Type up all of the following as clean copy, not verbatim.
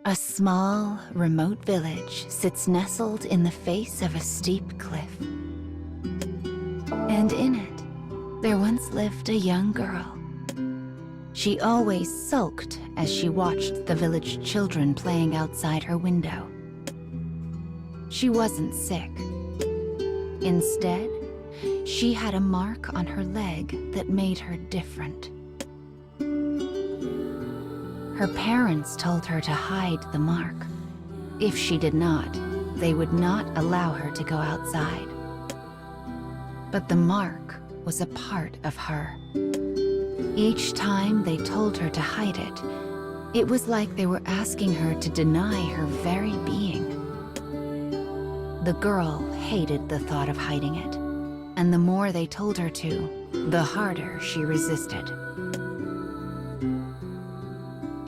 A small, remote village sits nestled in the face of a steep cliff. And in it, there once lived a young girl. She always sulked as she watched the village children playing outside her window. She wasn't sick. Instead, she had a mark on her leg that made her different. Her parents told her to hide the mark. If she did not, they would not allow her to go outside. But the mark was a part of her. Each time they told her to hide it, it was like they were asking her to deny her very being. The girl hated the thought of hiding it, and the more they told her to, the harder she resisted.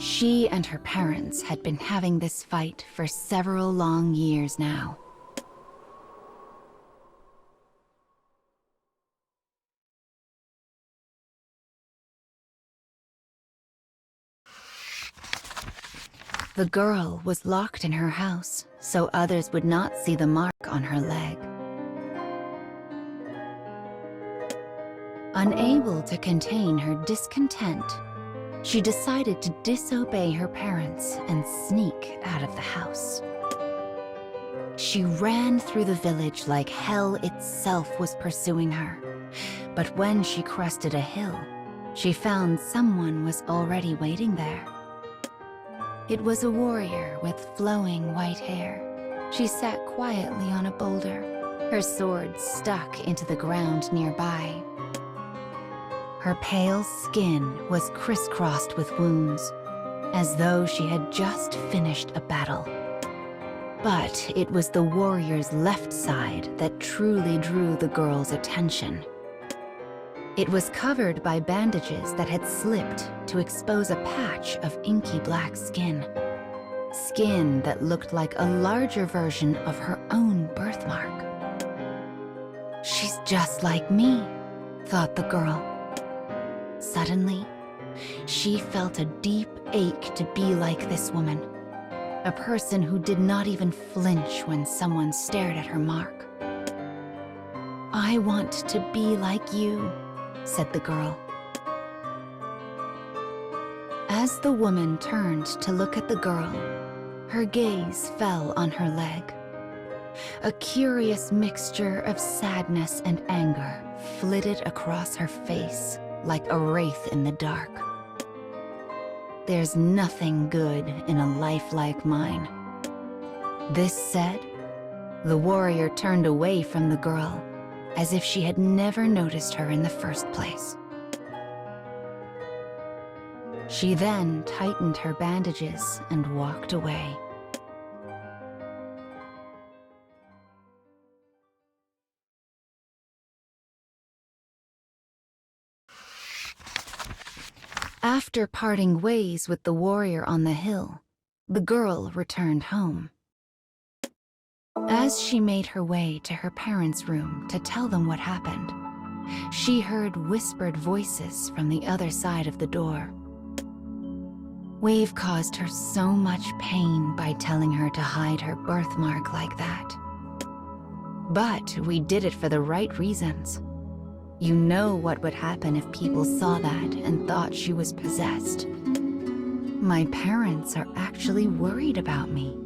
She and her parents had been having this fight for several long years now. The girl was locked in her house, so others would not see the mark on her leg. Unable to contain her discontent, she decided to disobey her parents and sneak out of the house. She ran through the village like hell itself was pursuing her. But when she crested a hill, she found someone was already waiting there. It was a warrior with flowing white hair. She sat quietly on a boulder, her sword stuck into the ground nearby. Her pale skin was crisscrossed with wounds, as though she had just finished a battle. But it was the warrior's left side that truly drew the girl's attention. It was covered by bandages that had slipped to expose a patch of inky black skin. Skin that looked like a larger version of her own birthmark. "She's just like me," thought the girl. Suddenly, she felt a deep ache to be like this woman, a person who did not even flinch when someone stared at her mark. "I want to be like you," said the girl. As the woman turned to look at the girl, her gaze fell on her leg. A curious mixture of sadness and anger flitted across her face like a wraith in the dark. "There's nothing good in a life like mine." This said, the warrior turned away from the girl, as if she had never noticed her in the first place. She then tightened her bandages and walked away. After parting ways with the warrior on the hill, the girl returned home. As she made her way to her parents' room to tell them what happened, she heard whispered voices from the other side of the door. We've caused her so much pain by telling her to hide her birthmark like that. But we did it for the right reasons. You know what would happen if people saw that and thought she was possessed. My parents are actually worried about me."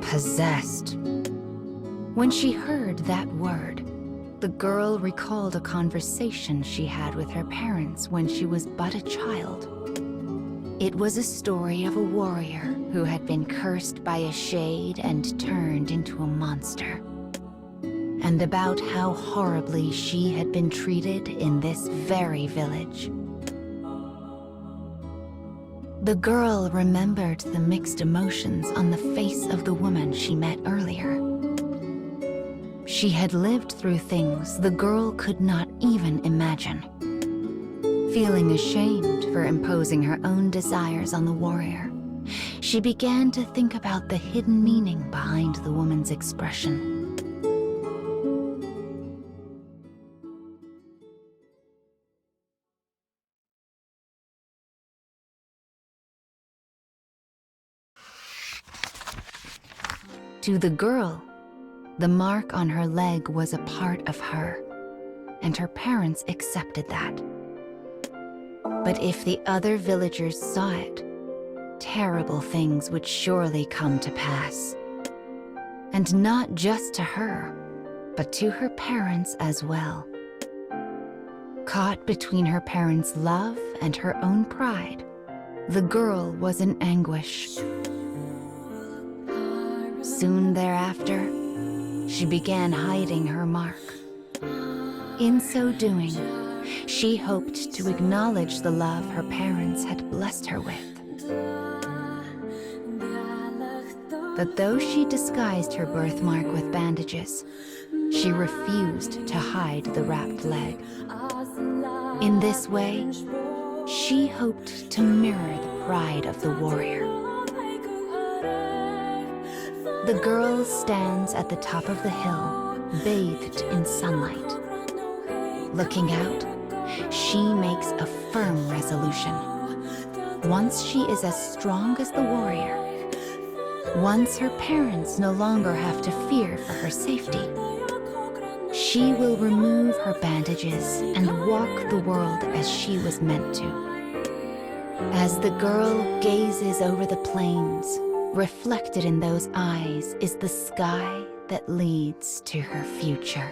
Possessed. When she heard that word, the girl recalled a conversation she had with her parents when she was but a child. It was a story of a warrior who had been cursed by a shade and turned into a monster, and about how horribly she had been treated in this very village. The girl remembered the mixed emotions on the face of the woman she met earlier. She had lived through things the girl could not even imagine. Feeling ashamed for imposing her own desires on the warrior, she began to think about the hidden meaning behind the woman's expression. To the girl, the mark on her leg was a part of her, and her parents accepted that. But if the other villagers saw it, terrible things would surely come to pass. And not just to her, but to her parents as well. Caught between her parents' love and her own pride, the girl was in anguish. Soon thereafter, she began hiding her mark. In so doing, she hoped to acknowledge the love her parents had blessed her with. But though she disguised her birthmark with bandages, she refused to hide the wrapped leg. In this way, she hoped to mirror the pride of the warrior. The girl stands at the top of the hill, bathed in sunlight. Looking out, she makes a firm resolution. Once she is as strong as the warrior, once her parents no longer have to fear for her safety, she will remove her bandages and walk the world as she was meant to. As the girl gazes over the plains, reflected in those eyes is the sky that leads to her future.